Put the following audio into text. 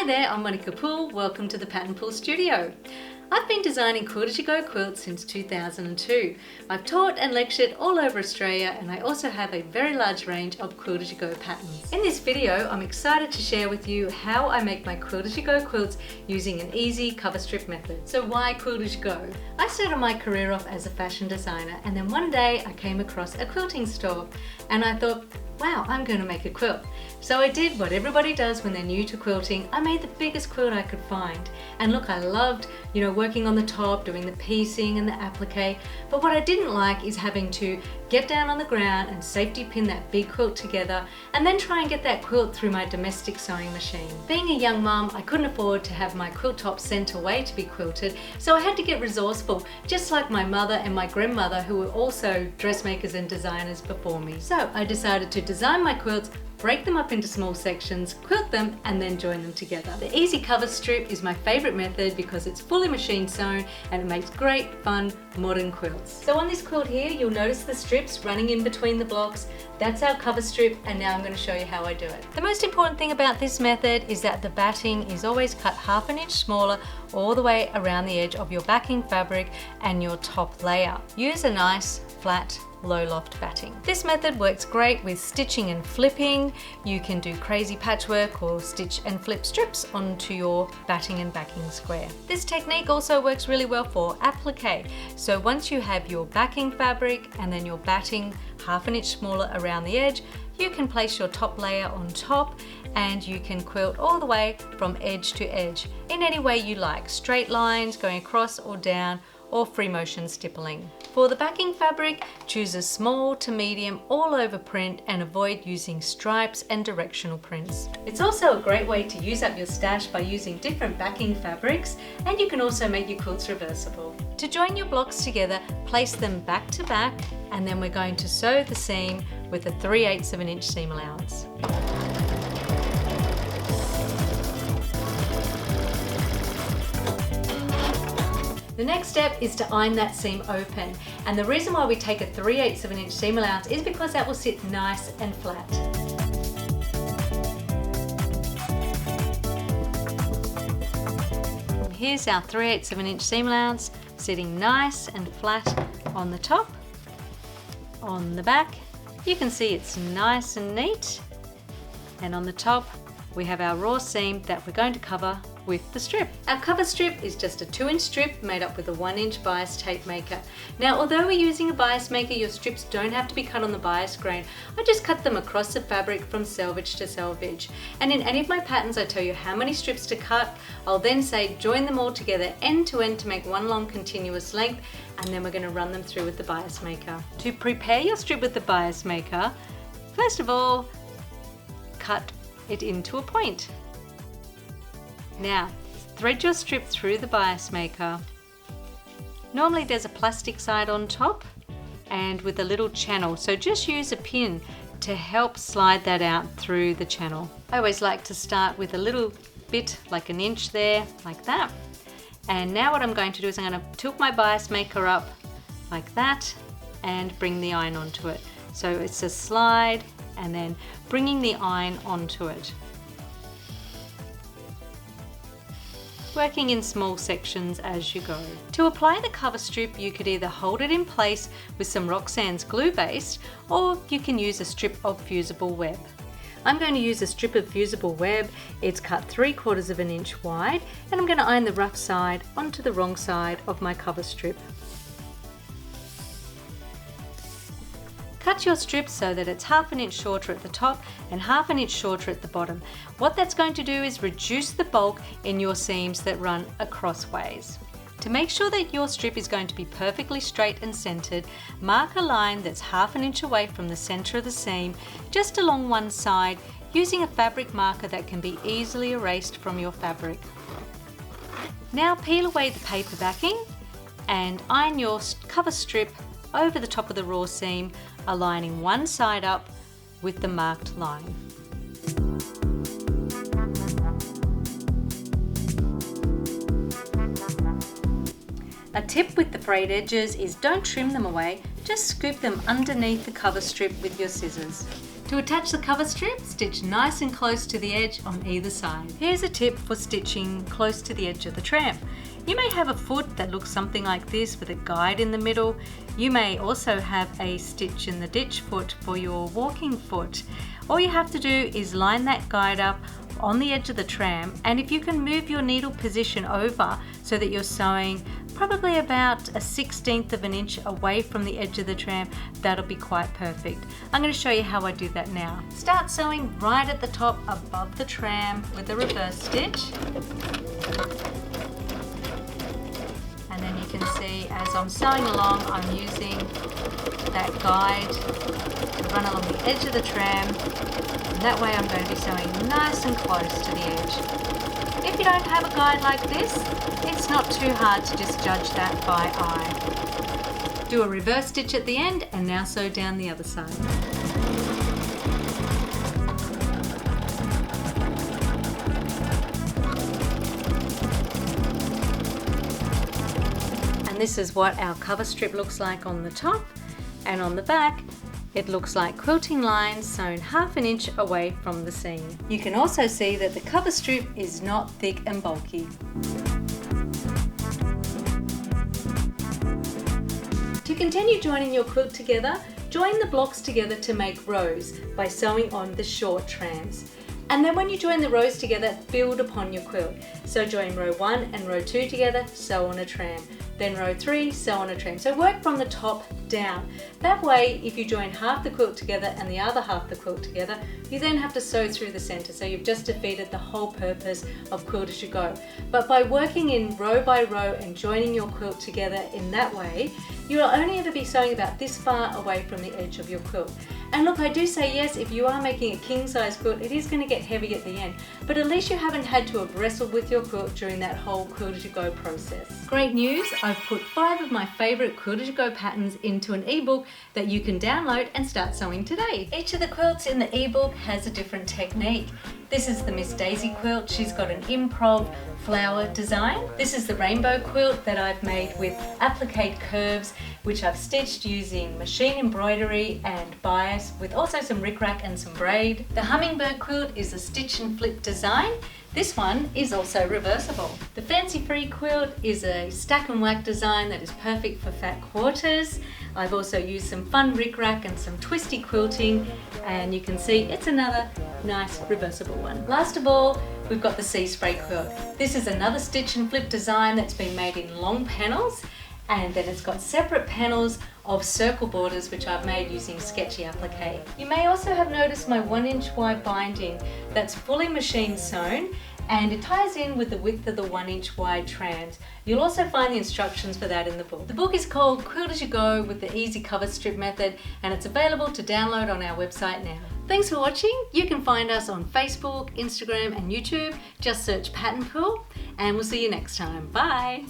there, I'm Monica Poole. Welcome to the Pattern Pool Studio. I've been designing Quilt-as-you-go quilts since 2002. I've taught and lectured all over Australia, and I also have a very large range of Quilt-as-you-go patterns. In this video, I'm excited to share with you how I make my Quilt-as-you-go quilts using an easy cover strip method. So why Quilt-as-you-go? I started my career off as a fashion designer, and then one day I came across a quilting store and I thought, wow, I'm going to make a quilt. So I did what everybody does when they're new to quilting. I made the biggest quilt I could find. And look, I loved, working on the top, doing the piecing and the applique. But what I didn't like is having to get down on the ground and safety pin that big quilt together and then try and get that quilt through my domestic sewing machine. Being a young mum, I couldn't afford to have my quilt top sent away to be quilted, so I had to get resourceful, just like my mother and my grandmother, who were also dressmakers and designers before me. So I decided to design my quilts, break them up into small sections, quilt them, and then join them together. The easy cover strip is my favorite method because it's fully machine sewn and it makes great, fun, modern quilts. So on this quilt here, you'll notice the strips running in between the blocks. That's our cover strip, and now I'm going to show you how I do it. The most important thing about this method is that the batting is always cut ½ inch smaller all the way around the edge of your backing fabric and your top layer. Use a nice, flat, low loft batting. This method works great with stitching and flipping. You can do crazy patchwork or stitch and flip strips onto your batting and backing square. This technique also works really well for applique. So once you have your backing fabric and then your batting ½ inch smaller around the edge, you can place your top layer on top and you can quilt all the way from edge to edge in any way you like, straight lines going across or down, or free motion stippling. For the backing fabric, choose a small to medium all over print and avoid using stripes and directional prints. It's also a great way to use up your stash by using different backing fabrics, and you can also make your quilts reversible. To join your blocks together, place them back to back, and then we're going to sew the seam with a 3/8 of an inch seam allowance. The next step is to iron that seam open, and the reason why we take a 3/8 of an inch seam allowance is because that will sit nice and flat. Here's our 3/8 of an inch seam allowance sitting nice and flat on the top, on the back. You can see it's nice and neat, and on the top we have our raw seam that we're going to cover with the strip. Our cover strip is just a 2-inch strip made up with a 1-inch bias tape maker. Now, although we're using a bias maker, your strips don't have to be cut on the bias grain. I just cut them across the fabric from selvage to selvage. And in any of my patterns, I tell you how many strips to cut. I'll then say join them all together end to end to make one long continuous length, and then we're going to run them through with the bias maker. To prepare your strip with the bias maker, first of all, cut it into a point. Now, thread your strip through the bias maker. Normally there's a plastic side on top and with a little channel, so just use a pin to help slide that out through the channel. I always like to start with a little bit, like an inch there, like that. And now what I'm going to do is I'm going to tilt my bias maker up like that and bring the iron onto it. So it's a slide and then bringing the iron onto it. Working in small sections as you go. To apply the cover strip, you could either hold it in place with some Roxanne's glue base, or you can use a strip of fusible web. I'm going to use a strip of fusible web. It's cut 3/4 of an inch wide, and I'm going to iron the rough side onto the wrong side of my cover strip. Cut your strip so that it's ½ an inch shorter at the top and ½ an inch shorter at the bottom. What that's going to do is reduce the bulk in your seams that run acrossways. To make sure that your strip is going to be perfectly straight and centered, mark a line that's ½ an inch away from the center of the seam, just along one side, using a fabric marker that can be easily erased from your fabric. Now peel away the paper backing and iron your cover strip over the top of the raw seam, aligning one side up with the marked line. A tip with the frayed edges is don't trim them away, just scoop them underneath the cover strip with your scissors. To attach the cover strip, stitch nice and close to the edge on either side. Here's a tip for stitching close to the edge of the tram. You may have a foot that looks something like this with a guide in the middle. You may also have a stitch in the ditch foot for your walking foot. All you have to do is line that guide up on the edge of the tram, and if you can move your needle position over so that you're sewing probably about a 1/16 of an inch away from the edge of the tram, that'll be quite perfect. I'm going to show you how I do that now. Start sewing right at the top above the tram with a reverse stitch. And then you can see as I'm sewing along, I'm using that guide to run along the edge of the tram. And that way I'm going to be sewing nice and close to the edge. If you don't have a guide like this, it's not too hard to just judge that by eye. Do a reverse stitch at the end and now sew down the other side. And this is what our cover strip looks like on the top, and on the back it looks like quilting lines sewn 1/2 inch away from the seam. You can also see that the cover strip is not thick and bulky. To continue joining your quilt together, join the blocks together to make rows by sewing on the short trams. And then when you join the rows together, build upon your quilt. So join row 1 and row 2 together, sew on a tram. Then row 3, sew on a tram. So work from the top down. That way, if you join half the quilt together and the other half the quilt together, you then have to sew through the center. So you've just defeated the whole purpose of Quilt-as-you-go. But by working in row by row and joining your quilt together in that way, you'll only ever be sewing about this far away from the edge of your quilt. And look, I do say yes, if you are making a king size quilt, it is going to get heavy at the end, but at least you haven't had to have wrestled with your quilt during that whole Quilt-as-you-go process. Great news, I've put 5 of my favorite Quilt-as-you-go patterns into an ebook that you can download and start sewing today. Each of the quilts in the ebook has a different technique. This is the Miss Daisy quilt. She's got an improv flower design. This is the rainbow quilt that I've made with applique curves, which I've stitched using machine embroidery and bias with also some rickrack and some braid. The hummingbird quilt is a stitch and flip design. This one is also reversible. The fancy free quilt is a stack and whack design that is perfect for fat quarters. I've also used some fun rickrack and some twisty quilting, and you can see it's another nice reversible one. Last of all, we've got the sea spray quilt. This is another stitch and flip design that's been made in long panels, and then it's got separate panels of circle borders which I've made using sketchy applique. You may also have noticed my 1-inch wide binding that's fully machine sewn, and it ties in with the width of the 1-inch wide trams. You'll also find the instructions for that in the book. The book is called Quilt-as-you-go with the easy cover strip method, and it's available to download on our website now. Thanks for watching. You can find us on Facebook, Instagram and YouTube. Just search Pattern Pool, and we'll see you next time. Bye!